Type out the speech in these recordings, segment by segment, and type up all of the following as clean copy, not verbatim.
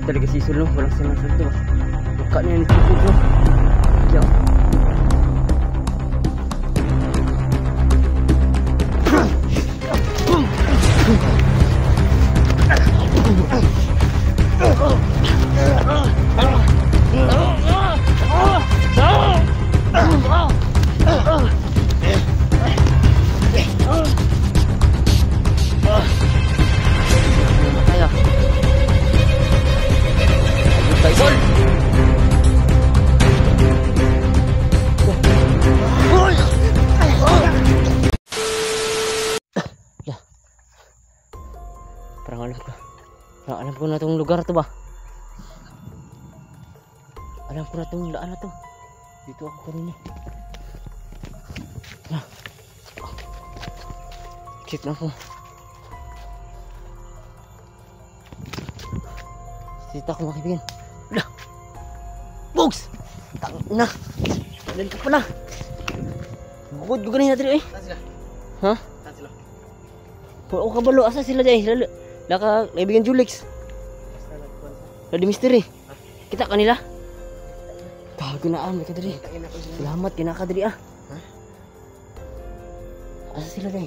talaga si Isul, no? Walang sinasabi ba? Mukha niya ni Tipog, no? Yan. Parang alam ko na itong lugar to ba? Alam ko na itong daan na to. Dito ako kanina. Check na ako. Sita ako mga kaibigan. Bogs! Tang na! Talan ka pa na! Bukod ko ganun natin eh. Saan sila? Ha? Saan sila? Oo kabalo. Asa sila dyan? Laka kaibigan Julix. Ladi misteri. Kita kanila. Bago na mereka diri. Selamat kinaka diri ah. Asa sila dai?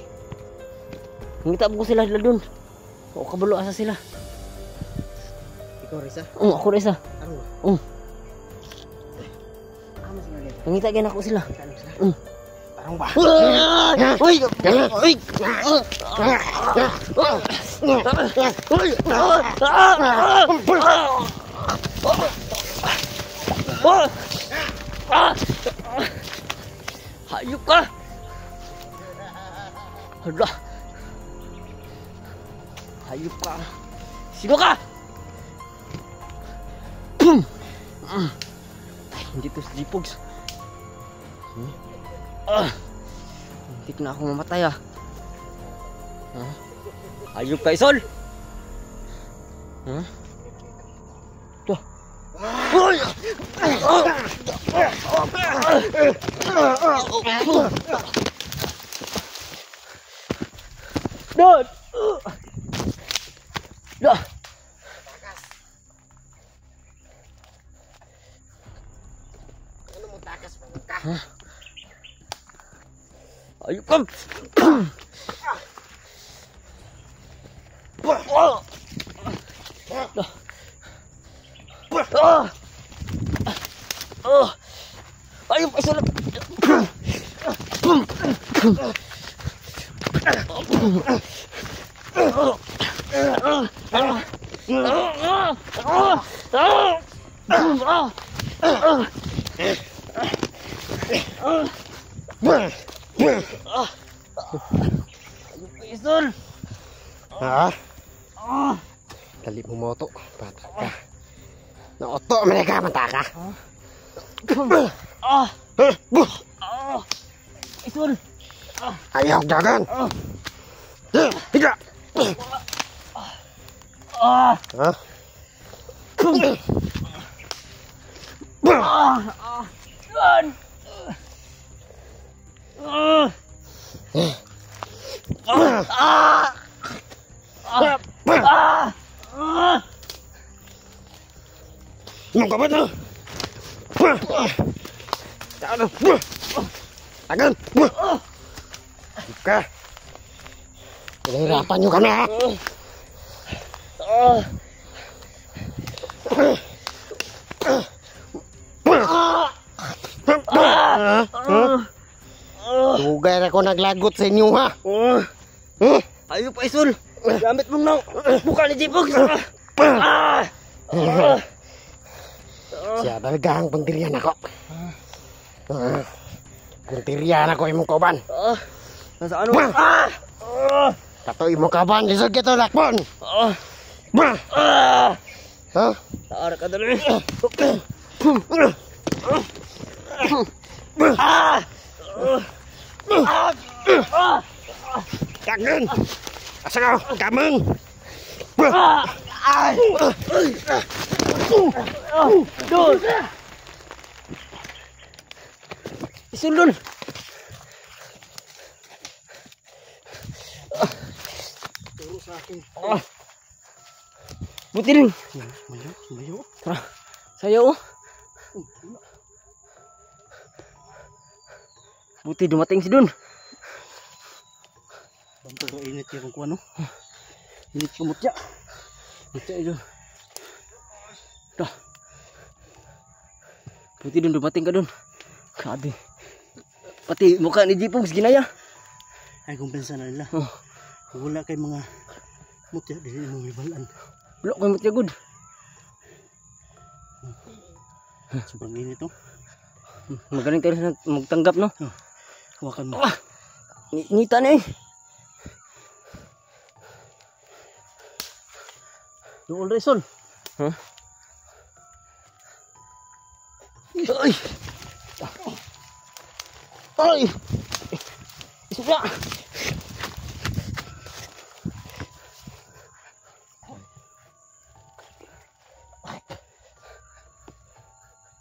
Ngita ko sila dun. O kabalo asa sila. Ikaw Risa? Ako Risa. Ano? Amo sila dai. Ngita gina ko sila. Parang ba? Uy! Uy! Hayop ka! Hala! Hayop ka! Sino ka? Hindi to si Jipogs. Hindi na ako mamatay ah. Hayop ka Isol! Ito. Dod! Dah. Ano mo takas ka? Ayup ka! Ayup ka sulat! Isul! Ha? Dali mo moto. Bata ka. Naoto mereka mataka. Isul! Ayaw jagan. Higa. Ha? Mau kapan lu? Jangan. Agan. Buka. Nahirapan nyo kami ha. Tugay na ko naglagot sa inyo ha. Ayup ka Isul! Gamit mong nang buka ni Jipogs! Siya talaga ang pangtirian ako. Pangtirian ako imong kauban. Nasa ano? Kato imong kauban, lisod kita lakbon. Taara ka dali. Kagen. Asa ka? Kameng. Dul! Isul dul! Turo sa akin. Buti rin. Mayo, mayo. Sayo oh. Buti dumating si Dun. Bantog ka init yung kuha, no? Init yung mutya. Mutya ito. Dah. Buti Dun dumating ka Dun. Grabe. Pati mukha ni Jipogs ginaya. Ay kumpensa na nila. Oh. Kung wala kay mga mutya, dili mo ibalan. Wala ko mutya good. Sobrang init, no? Magaling tayo na magtanggap, no? Hawakan mo. Ngita na eh. Yung all reason. Huh? Ay! Ay! Isupya!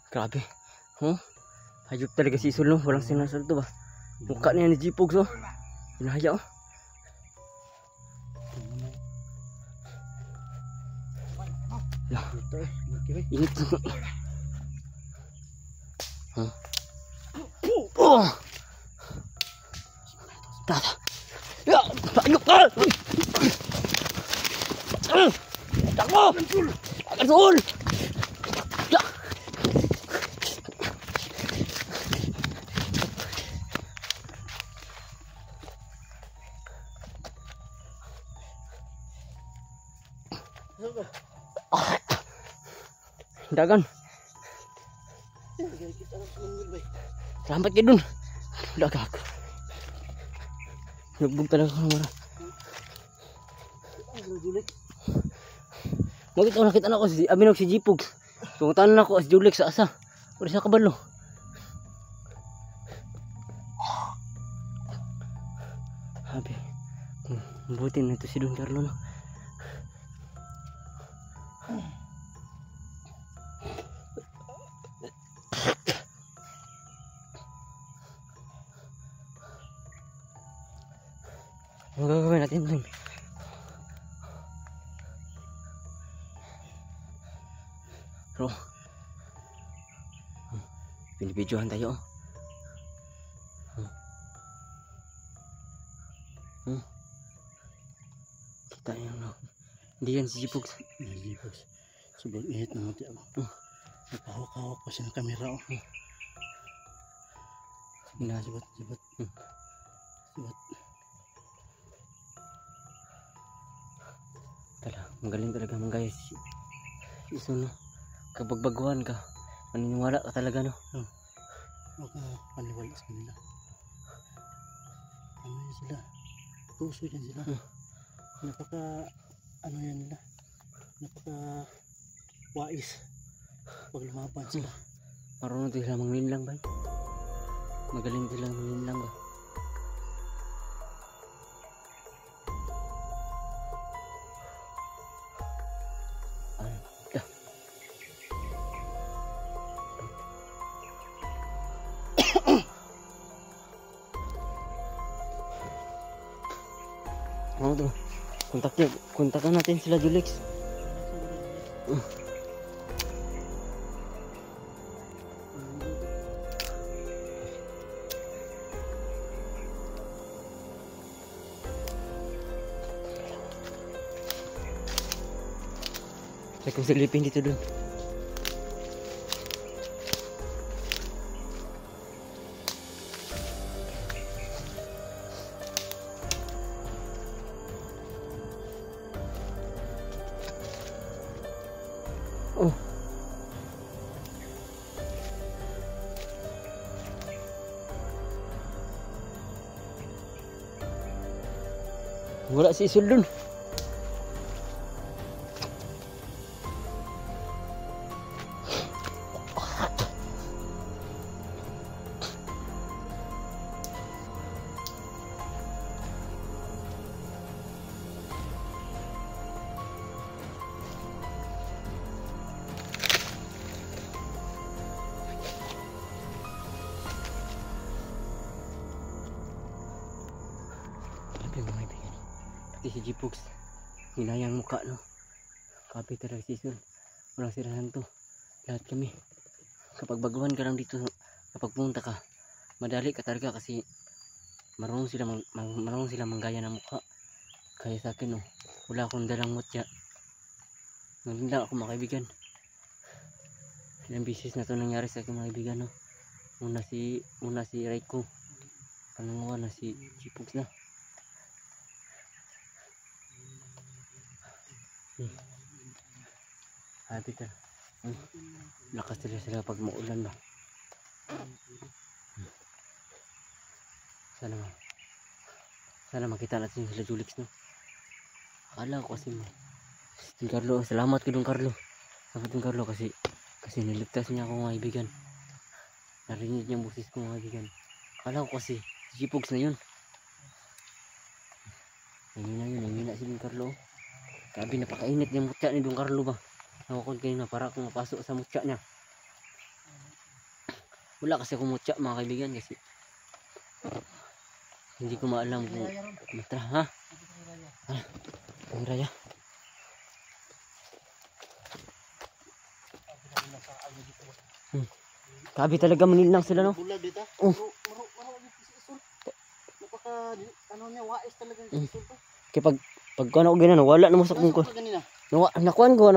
Grabe. Huh? Hayop talaga si Isul, no? Walang sinasalto ba? Mukha niya ni Jipogs, oh. Hinahaya, oh. Lah, init. Huh? Oh! Tata. Ya, hayop ka! Takbo! Akan suul! Ya! Dagan. Selamat ke Dun. Dagag. Nagbug talaga ko mara. Makita nakita na ko si Aminog si Jipogs. Tungutan na ko si Julex sa asa. Uri sa kabalo. Habi. Buti na ito si Don Carlo, no? Ang gagawin natin dun? Bro, binibidyohan tayo. Kita yung no. Hindi yan si Jipogs. Jipogs. Sobrang init na mutya. Nagpahawak-hawak pa siya ng kamera. Sibat. Sibat. Magaling talaga mga guys. Iso, no? Kapag baguhan ka, maniniwala ka talaga, no? Huwag mo paniwala sa kanila. Ano yan sila? Tuso yan sila. Napaka ano yan nila? Napaka wais pag lumaban sila. Marunong sila manglinlang ba? Magaling sila manglinlang ba? Ano to? Kontakan natin sila Julex. Saya kong silipin dito dun. Oh. Wala si Isul dun. Mga kaibigan, pati si Jipogs hinayang mukha, no? Kapi talaga si Isul. Walang sirahan to. Lahat kami. Kapag baguhan ka lang dito, kapag pumunta ka, madali ka talaga kasi marunong sila manggaya ng mukha. Kaya sa akin, oh, wala akong dalang mutya. Naganda ako mga kaibigan. Ilang bisis na to nangyari sa akin mga kaibigan, no? Una si Raiko. Pangalawa na si Chipoks na. Happy ka. Lakas sila pag maulan ba. Sana makita natin sila Julix, no? Akala ko kasi si Carlo, salamat ko dong Carlo. Salamat dong Carlo kasi niligtas niya ako mga kaibigan. Narinig niya ang boses ko mga kaibigan. Akala ko kasi si Chipoks na yun. Nangina si Dong Carlo. Grabe, napakainit yung mutya ni Dong Carlo ba. Nakakon kayo na para akong mapasok sa mutya niya. Wala kasi akong mutya mga kaibigan kasi hindi ko maalam kung matra, ha? Ang raya. Grabe talaga manilang sila, no? Bulag dito. Oh. Napaka ano niya, wais talaga si Isul to. Kaya pag ano ko ganun, wala na mo sa kung ko. Nakuan ko,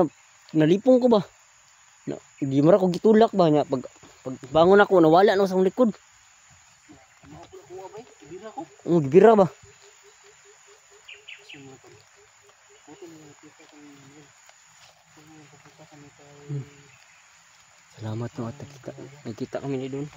nalipong ko ba? Di mara ko gitulak ba niya. Pag bangon ako, nawala na sa akong likod. Gibira ba? Salamat no at nakita kami ni doon.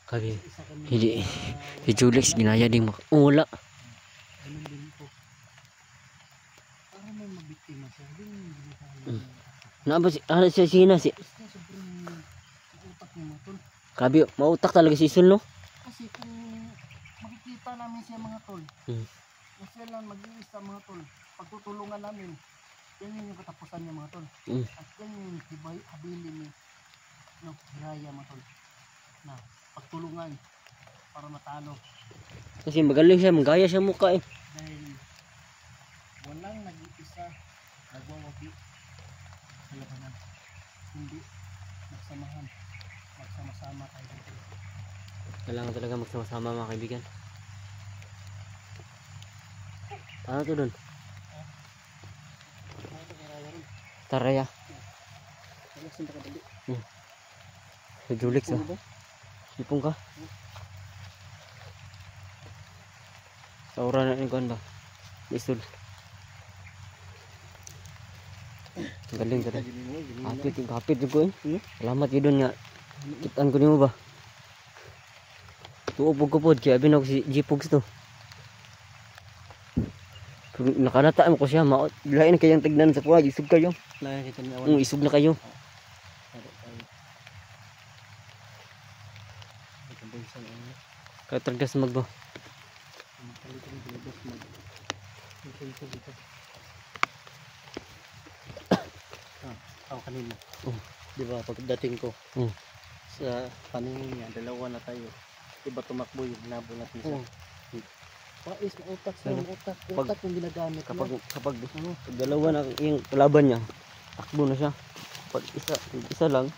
Kagi hindi si Julix ginaya ding wala. Naba si Sina si Kabi, mautak talaga si Isul, no? Kasi kung makikita namin siya mga tol, kung sila lang mag-iisa mga tol, pagtutulungan namin, yan yung katapusan niya mga tol. At yan yung habilin ni Hiraya mga tol, na pagtulungan para matalo. Kasi magaling siya, manggaya siya mukha eh. Dahil walang nag-iisa nagwawagi sa labanan, hindi magsama-sama tayo dito. Kailangan talaga magsama-sama mga kaibigan. Ano to doon? Taraya. Sa Julix ah. Ipong ka? Sa ura na ni Kuan ba? Isul. Galing ka rin. Kapit ko eh. Salamat yun doon nga. Kitaan ko niyo ba? Tuupog ko po. Kaya binag si Jipogs to. Kung nakanata mo ko siya. Lain kayang tignan sa kuha. Isug kayo. Isug na kayo. Katargas magbo. Kanina. Di ba pagdating ko sa paningin niya, dalawa na tayo. Diba tumakbo yung labo natin siya. Pais na utak sa utak yung ginagamit kapag dalawa na yung kalaban niya, takbo na siya. Pag isa lang,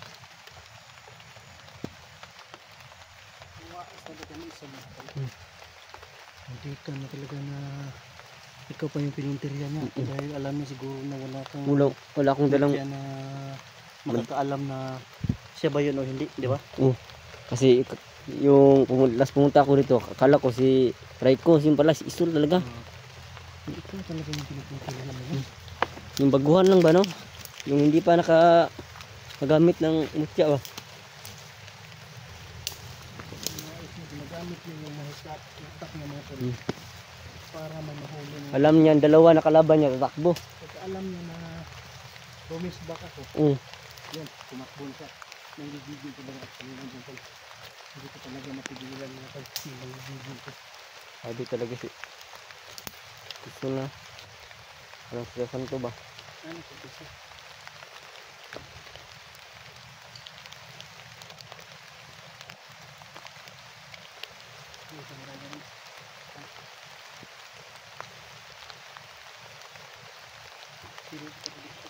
hindi ka na talaga na ikaw pa yung pinuntirya niya dahil alam niya siguro na wala akong dalang na makakaalam na siya ba yun o hindi, di ba? Kasi yung last pumunta ako dito, akala ko si Raiko, yung pala si Isul talaga. Ikaw talaga yung pinuntirya niya. Yung baguhan lang ba, no? Yung hindi pa nagamit ng mutya ba? Ginagamit niya yung mahisap, utak niya mga tol. Para manahuli niya. Alam niya, dalawa na kalaban niya, tatakbo. Kasi alam niya na rumis back ako. Yan, tumakbo siya. Nanggigigil ko ba at kanina dyan tol. Hindi ko talaga mapigilan mga tol. Bigil ko. Sabi talaga si gusto na. Anong sila santo ba? Ano ko gusto? Ito na rin. Sino ko